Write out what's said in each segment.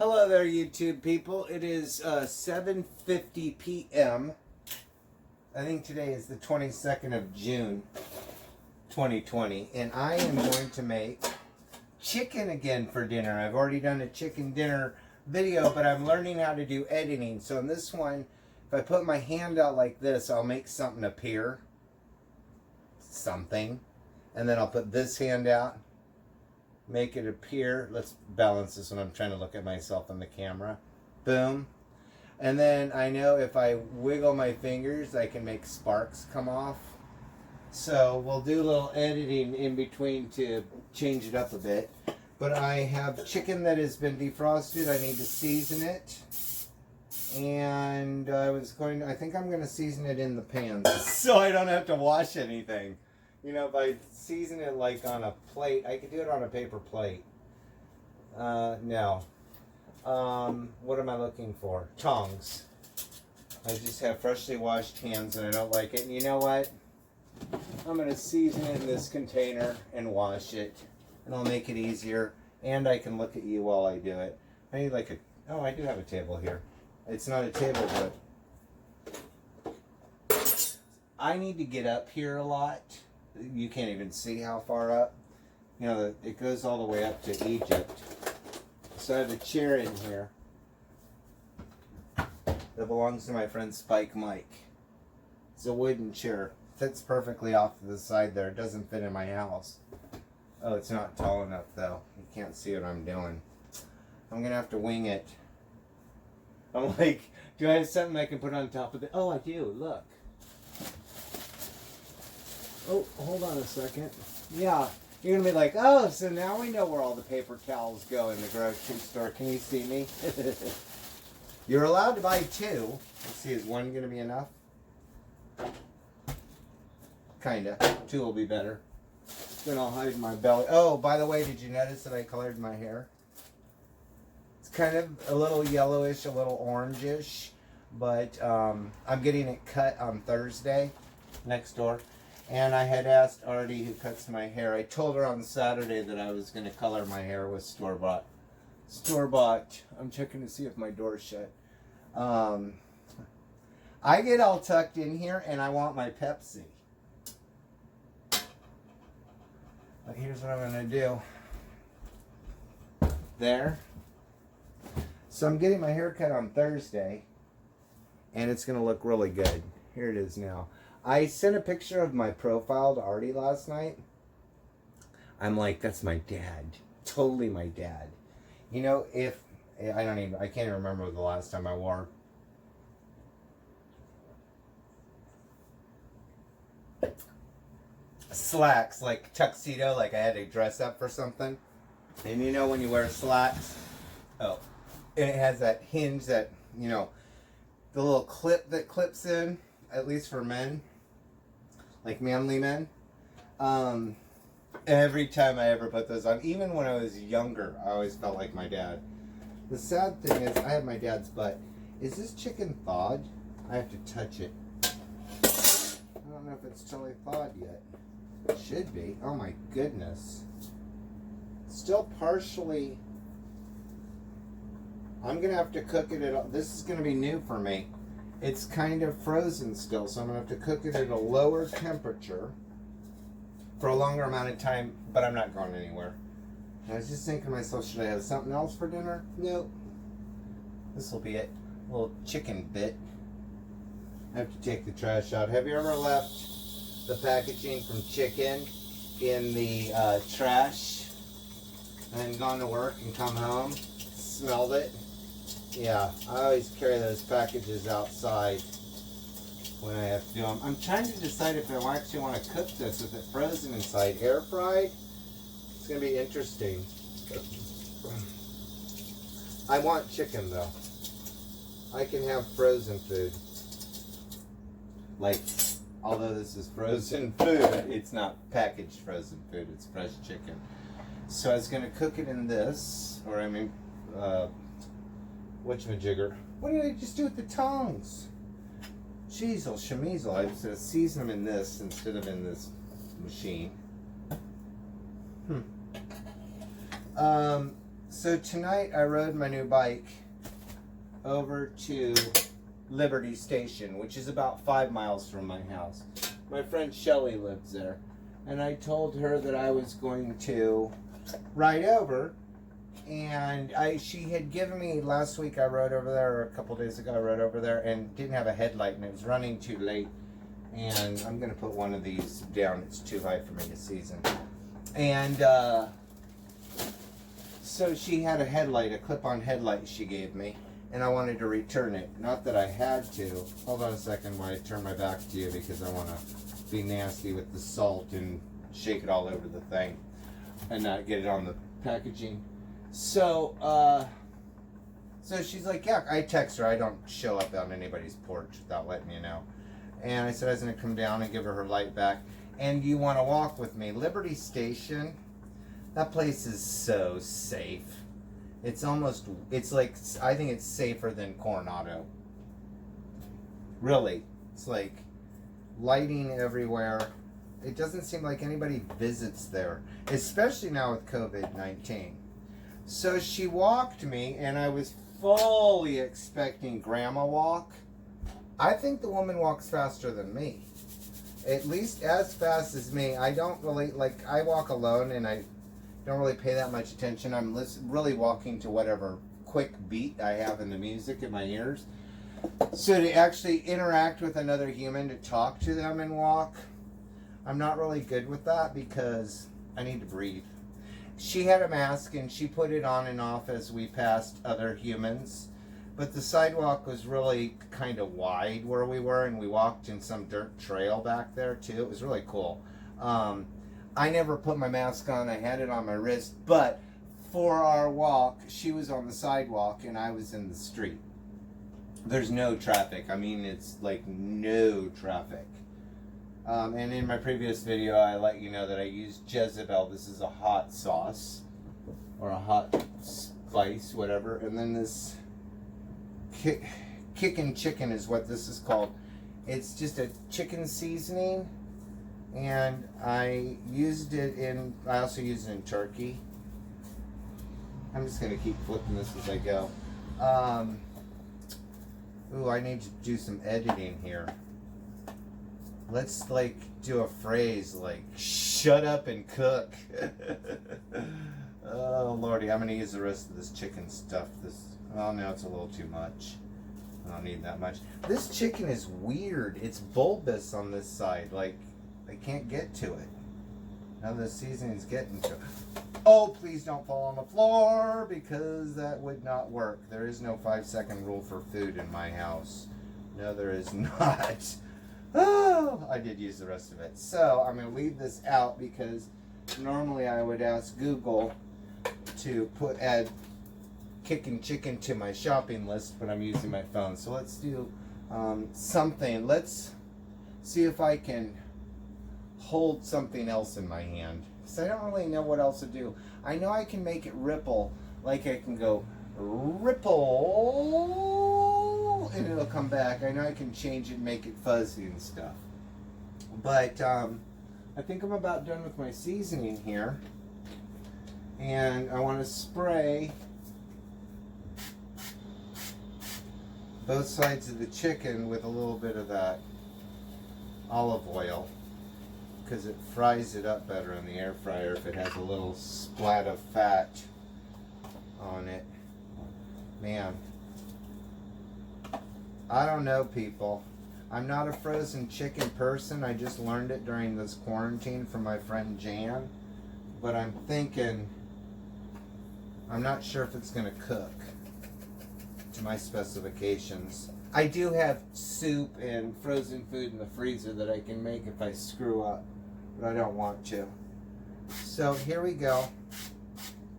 Hello there, YouTube people. It is 7:50 p.m. I think today is the 22nd of June, 2020, and I am going to make chicken again for dinner. I've already done a chicken dinner video, but I'm learning how to do editing. So in this one, if I put my hand out like this, I'll make something appear. Something. And then I'll put this hand out. Make it appear. Let's balance this when I'm trying to look at myself in the camera. Boom. And then I know if I wiggle my fingers, I can make sparks come off. So we'll do a little editing in between to change it up a bit. But I have chicken that has been defrosted. I need to season it. And I think I'm going to season it in the pan so I don't have to wash anything. You know, if I season it like on a plate, I could do it on a paper plate. No. What am I looking for? Tongs. I just have freshly washed hands and I don't like it. And you know what? I'm going to season it in this container and wash it. And I'll make it easier. And I can look at you while I do it. I need like I do have a table here. It's not a table, but I need to get up here a lot. You can't even see how far up. You know, it goes all the way up to Egypt. So I have a chair in here that belongs to my friend Spike Mike. It's a wooden chair. Fits perfectly off to the side there. It doesn't fit in my house. Oh, it's not tall enough though. You can't see what I'm doing. I'm going to have to wing it. I'm like, do I have something I can put on top of it? Oh, I do. Look. Oh, hold on a second. Yeah, you're going to be like, oh, so now we know where all the paper towels go in the grocery store. Can you see me? You're allowed to buy two. Let's see, is one going to be enough? Kinda. Two will be better. Then I'll hide my belly. Oh, by the way, did you notice that I colored my hair? It's kind of a little yellowish, a little orangish, but I'm getting it cut on Thursday next door. And I had asked Artie, who cuts my hair, I told her on Saturday that I was going to color my hair with store-bought. Store-bought. I'm checking to see if my door's shut. I get all tucked in here, and I want my Pepsi. But here's what I'm going to do. There. So I'm getting my hair cut on Thursday, and it's going to look really good. Here it is now. I sent a picture of my profile to Artie last night. I'm like, that's my dad. Totally my dad. You know, I can't even remember the last time I wore slacks, like tuxedo, like I had to dress up for something. And you know when you wear slacks, and it has that hinge that, you know, the little clip that clips in, at least for men. Like manly men. Every time I ever put those on, even when I was younger, I always felt like my dad. The sad thing is, I have my dad's butt. Is this chicken thawed? I have to touch it. I don't know if it's totally thawed yet. It should be. Oh my goodness. Still partially. I'm going to have to cook it at. This is going to be new for me. It's kind of frozen still, so I'm going to have to cook it at a lower temperature for a longer amount of time, but I'm not going anywhere. I was just thinking to myself, should I have something else for dinner? Nope. This will be it. A little chicken bit. I have to take the trash out. Have you ever left the packaging from chicken in the trash and then gone to work and come home, smelled it? Yeah, I always carry those packages outside when I have to do them. I'm trying to decide if I actually want to cook this with it frozen inside. Air fried? It's going to be interesting. I want chicken though. I can have frozen food. Like, although this is frozen food, it's not packaged frozen food, it's fresh chicken. So I was going to cook it in this, or I mean, whatchamajigger. What did I just do with the tongs? Cheezel, shemizel. I was going to season them in this instead of in this machine. So tonight I rode my new bike over to Liberty Station, which is about 5 miles from my house. My friend Shelly lives there, and I told her that I was going to ride over, and she had given me, last week I rode over there, or a couple days ago I rode over there, and didn't have a headlight, and it was running too late, and I'm going to put one of these down. It's too high for me to season. And so she had a headlight, a clip-on headlight she gave me, and I wanted to return it. Not that I had to. Hold on a second while I turn my back to you, because I want to be nasty with the salt and shake it all over the thing and not get it on the packaging. So, so she's like, yeah, I text her. I don't show up on anybody's porch without letting you know. And I said I was going to come down and give her light back. And you want to walk with me? Liberty Station, that place is so safe. It's like, I think it's safer than Coronado. Really. It's like lighting everywhere. It doesn't seem like anybody visits there, especially now with COVID-19. So she walked me, and I was fully expecting grandma walk. I think the woman walks faster than me. At least as fast as me. I don't really, like, I walk alone, and I don't really pay that much attention. I'm really walking to whatever quick beat I have in the music in my ears. So to actually interact with another human, to talk to them and walk, I'm not really good with that because I need to breathe. She had a mask and she put it on and off as we passed other humans. But the sidewalk was really kind of wide where we were, and we walked in some dirt trail back there too. It was really cool. I never put my mask on. I had it on my wrist. But for our walk, she was on the sidewalk and I was in the street. There's no traffic. I mean, it's like no traffic. And in my previous video, I let you know that I used Jezebel. This is a hot sauce or a hot spice, whatever. And then this kickin' chicken is what this is called. It's just a chicken seasoning, and I also used it in turkey. I'm just gonna keep flipping this as I go. Ooh, I need to do some editing here. Let's like do a phrase like "shut up and cook." Oh lordy, I'm gonna use the rest of this chicken stuff. Oh no, it's a little too much. I don't need that much. This chicken is weird. It's bulbous on this side. Like I can't get to it. Now the seasoning's getting to it. Oh, please don't fall on the floor, because that would not work. There is no 5-second rule for food in my house. No, there is not. Oh, I did use the rest of it. So I'm going to leave this out because normally I would ask Google to add kicking chicken to my shopping list, but I'm using my phone. So let's do something. Let's see if I can hold something else in my hand, because I don't really know what else to do. I know I can make it ripple, like I can go ripple and it'll come back. I know I can change it and make it fuzzy and stuff, but I think I'm about done with my seasoning here, and I want to spray both sides of the chicken with a little bit of that olive oil, because it fries it up better in the air fryer if it has a little splat of fat on it. Man, I don't know, people. I'm not a frozen chicken person. I just learned it during this quarantine from my friend Jan. But I'm thinking, I'm not sure if it's going to cook to my specifications. I do have soup and frozen food in the freezer that I can make if I screw up, but I don't want to. So here we go.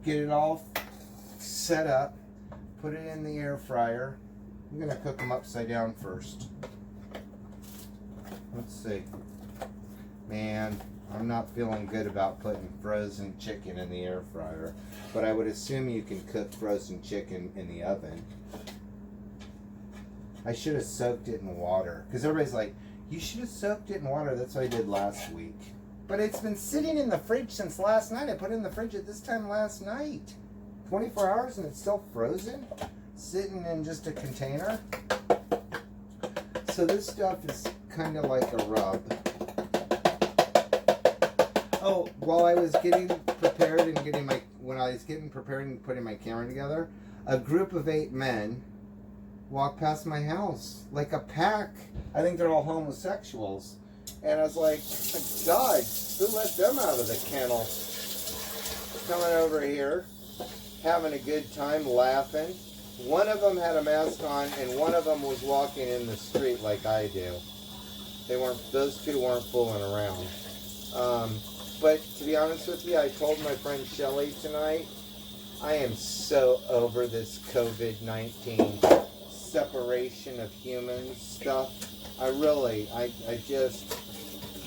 Get it all set up. Put it in the air fryer. I'm going to cook them upside down first. Let's see. Man, I'm not feeling good about putting frozen chicken in the air fryer, but I would assume you can cook frozen chicken in the oven. I should have soaked it in water, because everybody's like, you should have soaked it in water. That's what I did last week. But it's been sitting in the fridge since last night. I put it in the fridge at this time last night. 24 hours and it's still frozen? Sitting in just a container? So this stuff is kind of like a rub. Oh, while I was getting prepared and putting my camera together, a group of 8 men walked past my house, like a pack. I think they're all homosexuals. And I was like, God, who let them out of the kennel? Coming over here, having a good time, laughing. One of them had a mask on, and one of them was walking in the street like I do. Those two weren't fooling around. But to be honest with you, I told my friend Shelly tonight, I am so over this COVID-19 separation of humans stuff.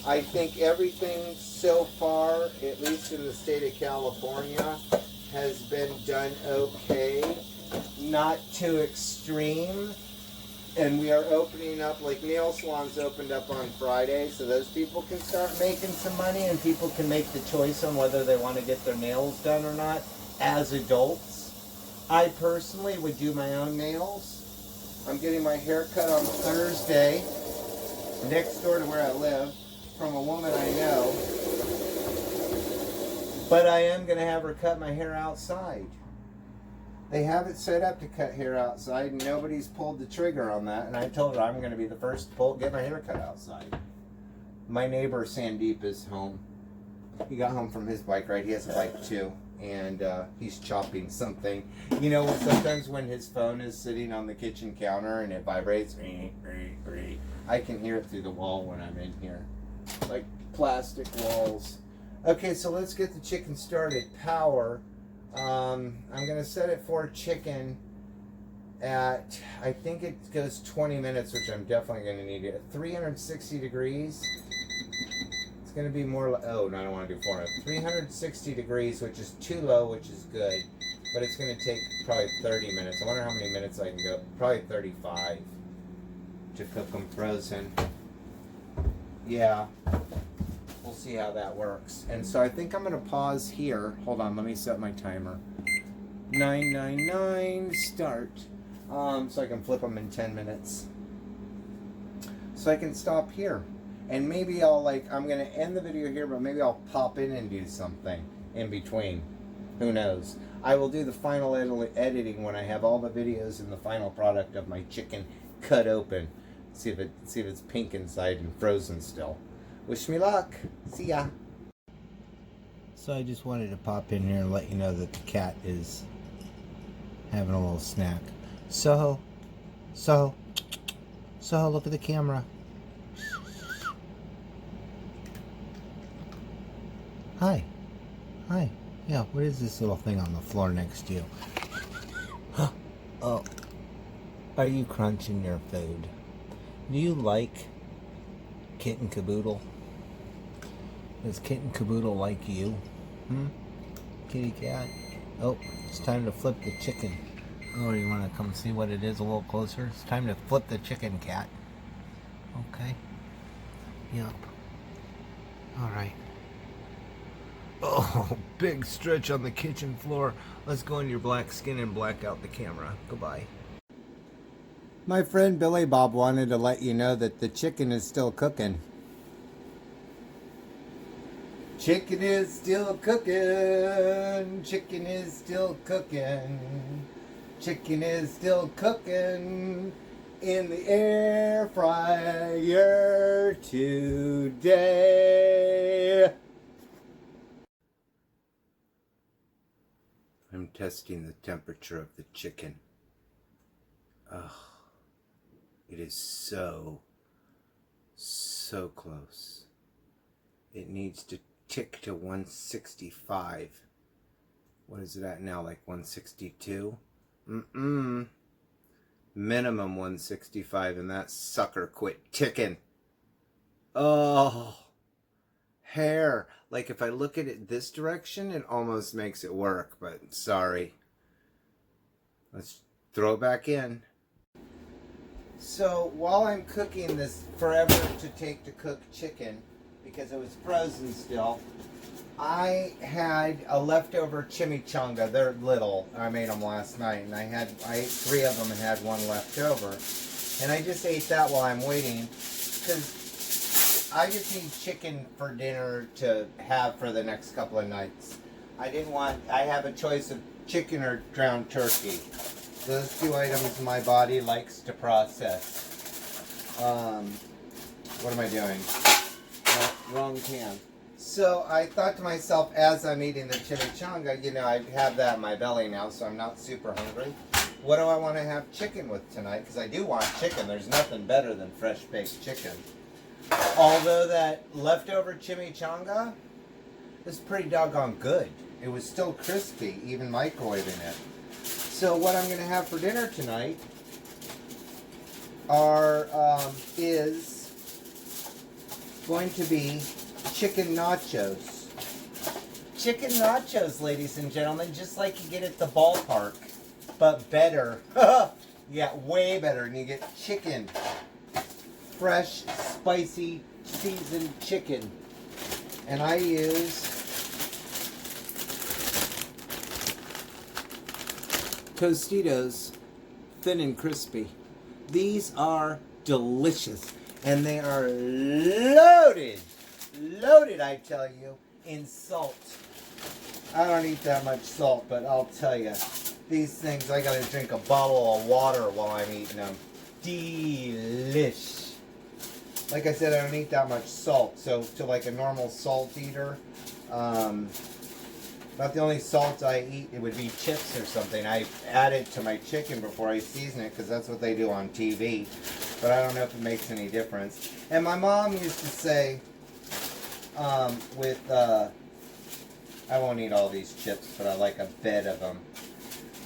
I think everything so far, at least in the state of California, has been done okay. Not too extreme. And we are opening up, like nail salons opened up on Friday, so those people can start making some money and people can make the choice on whether they want to get their nails done or not as adults. I personally would do my own nails. I'm getting my hair cut on Thursday, next door to where I live, from a woman I know. But I am going to have her cut my hair outside. They have it set up to cut hair outside, and nobody's pulled the trigger on that. And I told her I'm going to be the first to get my hair cut outside. My neighbor Sandeep is home. He got home from his bike ride. He has a bike too, and he's chopping something. You know, sometimes when his phone is sitting on the kitchen counter and it vibrates, I can hear it through the wall when I'm in here, like plastic walls. Okay, so let's get the chicken started. Power. I'm going to set it for chicken at, I think it goes 20 minutes, which I'm definitely going to need it. At 360 degrees. It's going to be more, oh, no, I don't want to do 400. 360 degrees, which is too low, which is good. But it's going to take probably 30 minutes. I wonder how many minutes I can go. Probably 35 to cook them frozen. Yeah. We'll see how that works. And so I think I'm going to pause here. Hold on, let me set my timer. 999, start. So I can flip them in 10 minutes. So I can stop here. And maybe I'm going to end the video here, but maybe I'll pop in and do something in between. Who knows? I will do the final editing when I have all the videos and the final product of my chicken cut open. See if it's pink inside and frozen still. Wish me luck. See ya. So I just wanted to pop in here and let you know that the cat is having a little snack. Soho, look at the camera. Hi. Yeah, what is this little thing on the floor next to you? Oh. Are you crunching your food? Do you like Kitten Caboodle? Does Kitten Caboodle like you? Kitty cat? Oh, it's time to flip the chicken. Oh, you want to come see what it is a little closer? It's time to flip the chicken, cat. Okay. Yep. Alright. Oh, big stretch on the kitchen floor. Let's go in your black skin and black out the camera. Goodbye. My friend Billy Bob wanted to let you know that the chicken is still cooking. Chicken is still cooking. Chicken is still cooking. Chicken is still cooking in the air fryer today. I'm testing the temperature of the chicken. Oh, it is so close. It needs to tick to 165. What is it at now? Like 162? Minimum 165, and that sucker quit ticking. Oh, hair. Like if I look at it this direction, it almost makes it work, but sorry. Let's throw it back in. So while I'm cooking this forever to take to cook chicken, because it was frozen still, I had a leftover chimichanga. They're little. I made them last night, and I ate 3 of them and had 1 left over. And I just ate that while I'm waiting, because I just need chicken for dinner to have for the next couple of nights. I have a choice of chicken or ground turkey. Those 2 items my body likes to process. What am I doing? No, wrong can. So I thought to myself, as I'm eating the chimichanga, I have that in my belly now, so I'm not super hungry. What do I want to have chicken with tonight? Because I do want chicken. There's nothing better than fresh baked chicken. Although that leftover chimichanga is pretty doggone good. It was still crispy, even microwaving it. So what I'm going to have for dinner tonight is going to be chicken nachos. Chicken nachos, ladies and gentlemen, just like you get at the ballpark, but better. Yeah, way better. And you get chicken. Fresh, spicy, seasoned chicken. And I use Tostitos, thin and crispy. These are delicious. And they are loaded, I tell you, in salt. I don't eat that much salt, but I'll tell you, these things, I gotta drink a bottle of water while I'm eating them. Delish. Like I said, I don't eat that much salt, so to like a normal salt eater, about the only salt I eat, it would be chips or something. I add it to my chicken before I season it, because that's what they do on TV. But I don't know if it makes any difference. And my mom used to say, I won't eat all these chips, but I like a bed of them.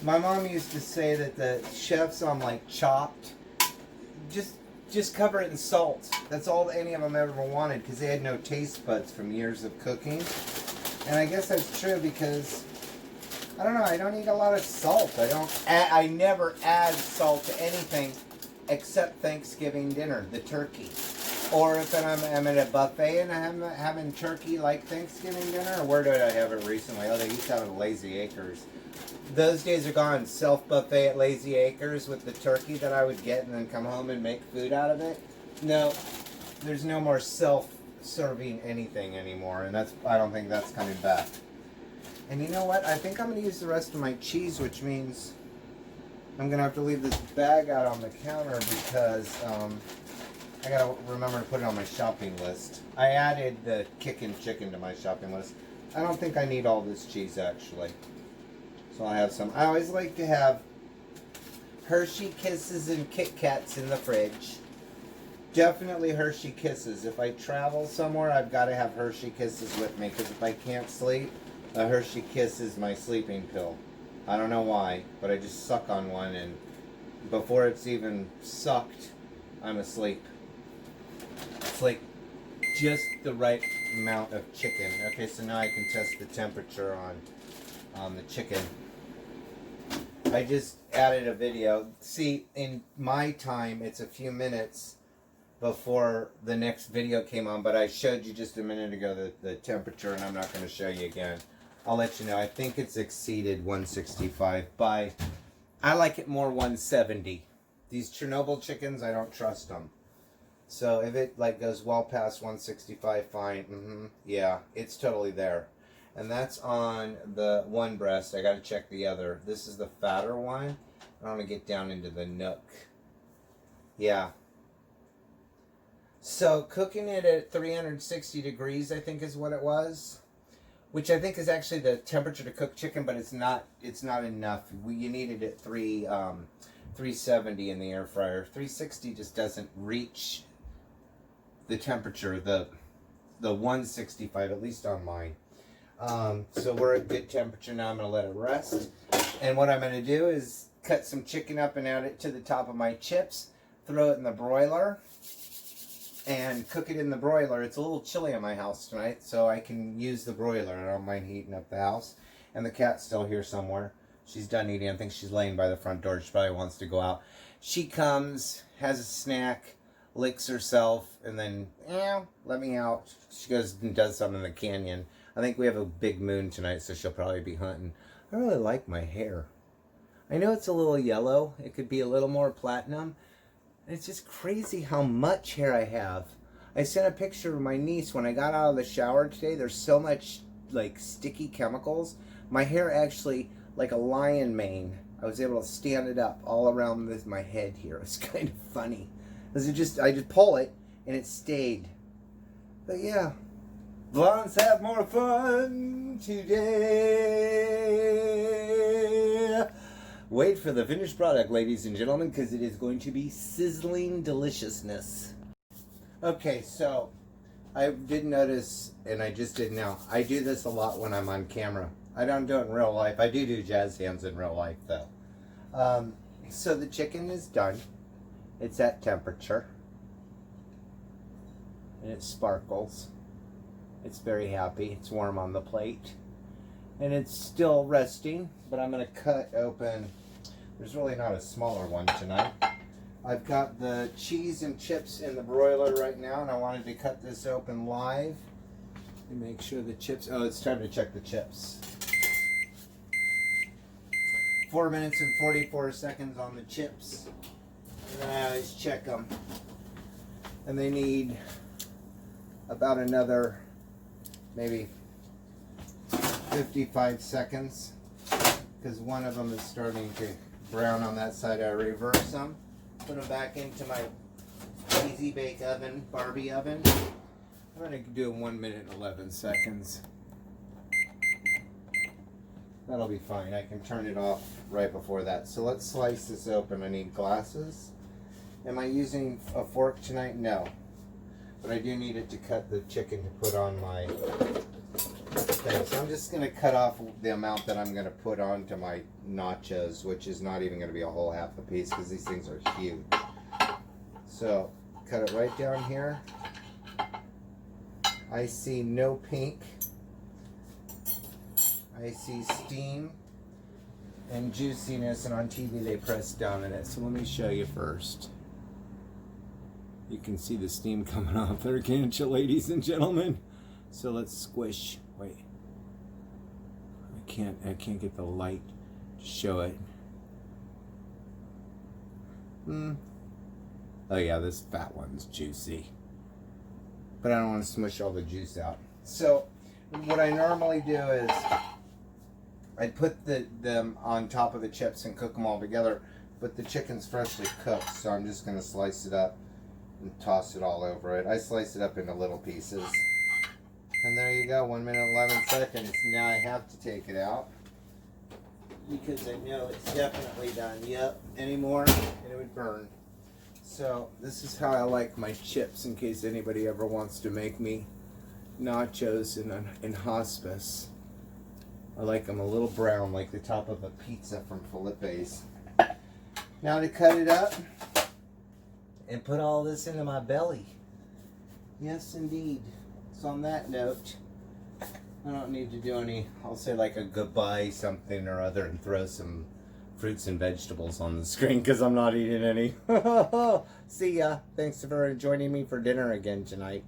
My mom used to say that the chefs on like Chopped, just cover it in salt. That's all any of them ever wanted, because they had no taste buds from years of cooking. And I guess that's true, because I don't know, I don't eat a lot of salt. I never add salt to anything except Thanksgiving dinner, the turkey. Or if I'm at a buffet and I'm having turkey like Thanksgiving dinner, or where did I have it recently? Oh, they used to have it at Lazy Acres. Those days are gone. Self-buffet at Lazy Acres with the turkey that I would get and then come home and make food out of it. No, there's no more self-serving anything anymore, and I don't think that's coming back. And you know what? I think I'm going to use the rest of my cheese, which means I'm going to have to leave this bag out on the counter, because I got to remember to put it on my shopping list. I added the kickin' chicken to my shopping list. I don't think I need all this cheese, actually. So I'll have some. I always like to have Hershey Kisses and Kit Kats in the fridge. Definitely Hershey Kisses. If I travel somewhere, I've got to have Hershey Kisses with me, because if I can't sleep, a Hershey Kiss is my sleeping pill. I don't know why, but I just suck on one, and before it's even sucked, I'm asleep. It's like just the right amount of chicken. Okay, so now I can test the temperature on the chicken. I just added a video. See, in my time, it's a few minutes before the next video came on, but I showed you just a minute ago the temperature, and I'm not going to show you again. I'll let you know. I think it's exceeded 165 by, I like it more 170. These Chernobyl chickens, I don't trust them. So if it like goes well past 165, fine. Yeah, it's totally there. And that's on the one breast. I got to check the other. This is the fatter one. I want to get down into the nook. Yeah. So cooking it at 360 degrees, I think is what it was. Which I think is actually the temperature to cook chicken, but it's not enough. You need it at 370 in the air fryer. 360 just doesn't reach the temperature, the 165, at least on mine. So we're at good temperature now. I'm going to let it rest. And what I'm going to do is cut some chicken up and add it to the top of my chips, throw it in the broiler, and cook it in the broiler. It's a little chilly in my house tonight, so I can use the broiler. I don't mind heating up the house. And the cat's still here somewhere. She's done eating. I think she's laying by the front door. She probably wants to go out. She comes, has a snack, licks herself, and then, let me out. She goes and does something in the canyon. I think we have a big moon tonight, so she'll probably be hunting. I really like my hair. I know it's a little yellow. It could be a little more platinum. It's just crazy how much hair I have. I sent a picture of my niece when I got out of the shower today. There's so much like sticky chemicals. My hair actually, like a lion mane, I was able to stand it up all around my head here. It's kind of funny. Because I just pull it and it stayed. But yeah. Blondes have more fun today. Wait for the finished product, ladies and gentlemen, because it is going to be sizzling deliciousness. Okay, so I did notice, and I just did now, I do this a lot when I'm on camera. I don't do it in real life. I do jazz hands in real life, though. So the chicken is done. It's at temperature. And it sparkles. It's very happy. It's warm on the plate. And it's still resting, but I'm going to cut open. There's really not a smaller one tonight. I've got the cheese and chips in the broiler right now, and I wanted to cut this open live and make sure the chips. Oh, it's time to check the chips. 4 minutes and 44 seconds on the chips. And then I always check them. And they need about another maybe 55 seconds because one of them is starting to brown on that side. I reverse them, put them back into my Easy Bake Oven, Barbie oven. I'm going to do 1 minute and 11 seconds. That'll be fine. I can turn it off right before that. So let's slice this open. I need glasses. Am I using a fork tonight? No. But I do need it to cut the chicken to put on my thing. So I'm just going to cut off the amount that I'm going to put onto my nachos, which is not even going to be a whole half a piece because these things are huge. So cut it right down here. I see no pink. I see steam and juiciness, and on TV they press down in it. So let me show you first. You can see the steam coming off there, can't you, ladies and gentlemen? So let's squish. Wait, I can't get the light to show it. Oh yeah, this fat one's juicy, but I don't want to smush all the juice out. So what I normally do is I put them on top of the chips and cook them all together, but the chicken's freshly cooked, so I'm just going to slice it up and toss it all over it. I slice it up into little pieces. And there you go, 1 minute 11 seconds. Now I have to take it out because I know it's definitely done. Yep, anymore and it would burn. So this is how I like my chips in case anybody ever wants to make me nachos in hospice. I like them a little brown, like the top of a pizza from Filippe's. Now to cut it up and put all this into my belly. Yes, indeed. So on that note, I don't need to do any, I'll say like a goodbye something or other and throw some fruits and vegetables on the screen because I'm not eating any. See ya. Thanks for joining me for dinner again tonight.